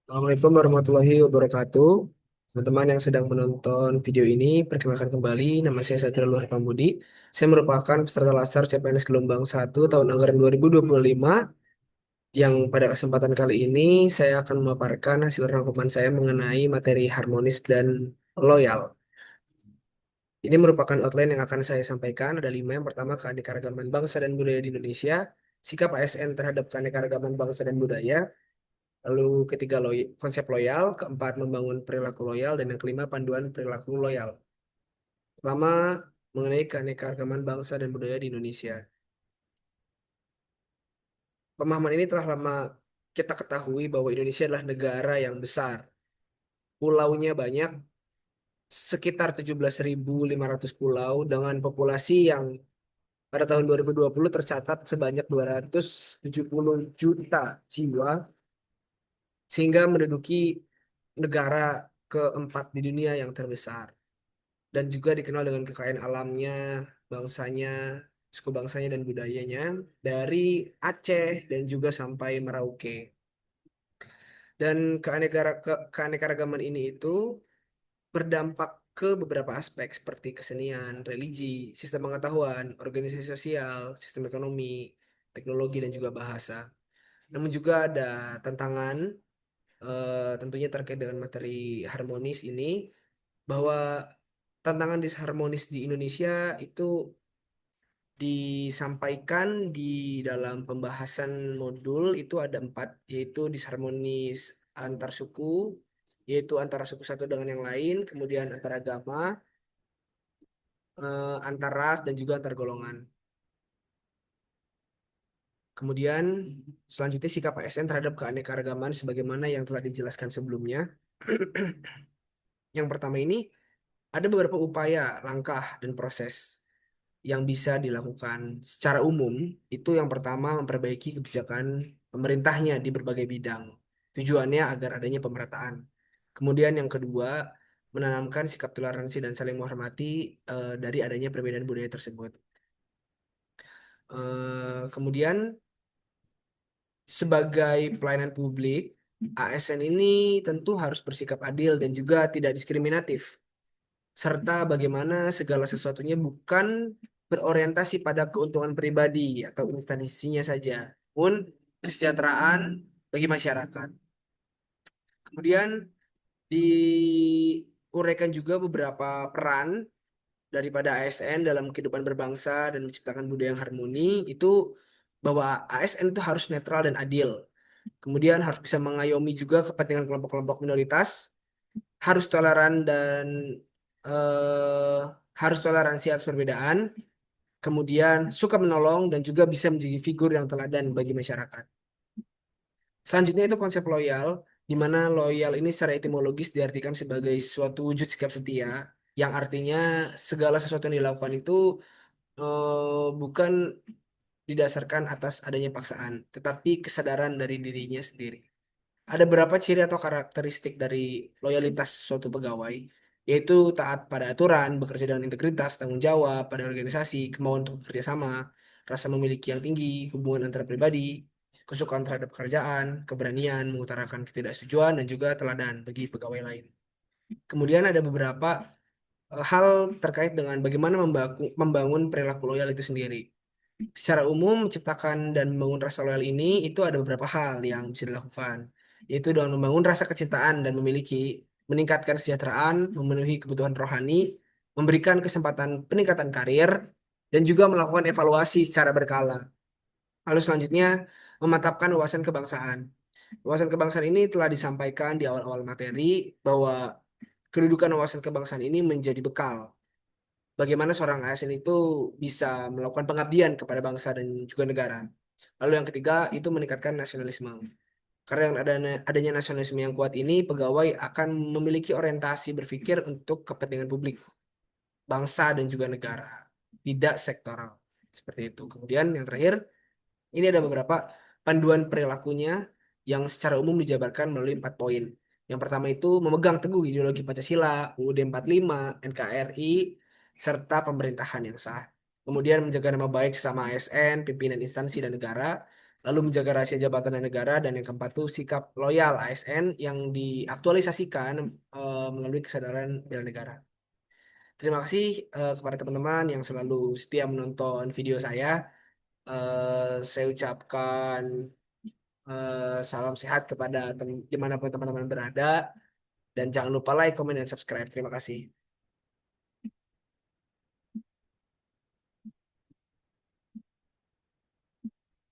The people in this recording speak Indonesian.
Assalamualaikum warahmatullahi wabarakatuh. Teman-teman yang sedang menonton video ini, perkenalkan kembali, nama saya Satria Luhur Pambudi. Saya merupakan peserta Latsar CPNS Gelombang 1 tahun anggaran 2025, yang pada kesempatan kali ini saya akan memaparkan hasil rangkuman saya mengenai materi harmonis dan loyal. Ini merupakan outline yang akan saya sampaikan. Ada 5. Yang pertama, keanekaragaman bangsa dan budaya di Indonesia, sikap ASN terhadap keanekaragaman bangsa dan budaya. Lalu ketiga, konsep loyal. Keempat, membangun perilaku loyal. Dan yang kelima, panduan perilaku loyal. Pertama, mengenai keanekaragaman bangsa dan budaya di Indonesia. Pemahaman ini telah lama kita ketahui bahwa Indonesia adalah negara yang besar. Pulaunya banyak, sekitar 17.500 pulau dengan populasi yang pada tahun 2020 tercatat sebanyak 270 juta jiwa, sehingga menduduki negara keempat di dunia yang terbesar. Dan juga dikenal dengan kekayaan alamnya, bangsanya, suku bangsanya dan budayanya dari Aceh dan juga sampai Merauke. Dan keanekaragaman ini itu berdampak ke beberapa aspek seperti kesenian, religi, sistem pengetahuan, organisasi sosial, sistem ekonomi, teknologi dan juga bahasa. Namun juga ada tantangan, tentunya terkait dengan materi harmonis ini, bahwa tantangan disharmonis di Indonesia itu disampaikan di dalam pembahasan modul itu ada 4, yaitu disharmonis antar suku, yaitu antara suku satu dengan yang lain, kemudian antar agama, antar ras, dan juga antar golongan. Kemudian selanjutnya sikap ASN terhadap keanekaragaman sebagaimana yang telah dijelaskan sebelumnya. Yang pertama ini ada beberapa upaya, langkah, dan proses yang bisa dilakukan secara umum. Itu yang pertama, memperbaiki kebijakan pemerintahnya di berbagai bidang. Tujuannya agar adanya pemerataan. Kemudian yang kedua, menanamkan sikap toleransi dan saling menghormati dari adanya perbedaan budaya tersebut. Kemudian sebagai pelayanan publik, ASN ini tentu harus bersikap adil dan juga tidak diskriminatif, serta bagaimana segala sesuatunya bukan berorientasi pada keuntungan pribadi atau instansinya saja, pun kesejahteraan bagi masyarakat. Kemudian diuraikan juga beberapa peran daripada ASN dalam kehidupan berbangsa dan menciptakan budaya yang harmoni, itu bahwa ASN itu harus netral dan adil. Kemudian harus bisa mengayomi juga kepentingan kelompok-kelompok minoritas, harus toleran dan eh, harus toleransi atas perbedaan, kemudian suka menolong dan juga bisa menjadi figur yang teladan bagi masyarakat. Selanjutnya itu konsep loyal, di mana loyal ini secara etimologis diartikan sebagai suatu wujud sikap setia, yang artinya segala sesuatu yang dilakukan itu bukan didasarkan atas adanya paksaan, tetapi kesadaran dari dirinya sendiri. Ada beberapa ciri atau karakteristik dari loyalitas suatu pegawai, yaitu taat pada aturan, bekerja dengan integritas, tanggung jawab pada organisasi, kemauan untuk bekerja sama, rasa memiliki yang tinggi, hubungan antara pribadi, kesukaan terhadap pekerjaan, keberanian, mengutarakan ketidaksetujuan, dan juga teladan bagi pegawai lain. Kemudian ada beberapa hal terkait dengan bagaimana membangun perilaku loyal itu sendiri. Secara umum, menciptakan dan membangun rasa loyal ini itu ada beberapa hal yang bisa dilakukan, yaitu dengan membangun rasa kecintaan dan meningkatkan kesejahteraan, memenuhi kebutuhan rohani, memberikan kesempatan peningkatan karir, dan juga melakukan evaluasi secara berkala. Lalu selanjutnya, memantapkan wawasan kebangsaan. Wawasan kebangsaan ini telah disampaikan di awal-awal materi bahwa kedudukan wawasan kebangsaan ini menjadi bekal bagaimana seorang ASN itu bisa melakukan pengabdian kepada bangsa dan juga negara. Lalu yang ketiga itu meningkatkan nasionalisme. Karena yang adanya nasionalisme yang kuat ini, pegawai akan memiliki orientasi berpikir untuk kepentingan publik, bangsa dan juga negara, tidak sektoral. Seperti itu. Kemudian yang terakhir, ini ada beberapa panduan perilakunya yang secara umum dijabarkan melalui 4 poin. Yang pertama itu memegang teguh ideologi Pancasila, UUD 45, NKRI, serta pemerintahan yang sah. Kemudian menjaga nama baik sesama ASN, pimpinan instansi dan negara, lalu menjaga rahasia jabatan dan negara, dan yang keempat tuh sikap loyal ASN yang diaktualisasikan melalui kesadaran bela negara. Terima kasih kepada teman-teman yang selalu setia menonton video saya. Saya ucapkan salam sehat kepada dimanapun teman-teman berada, dan jangan lupa like, comment, dan subscribe. Terima kasih.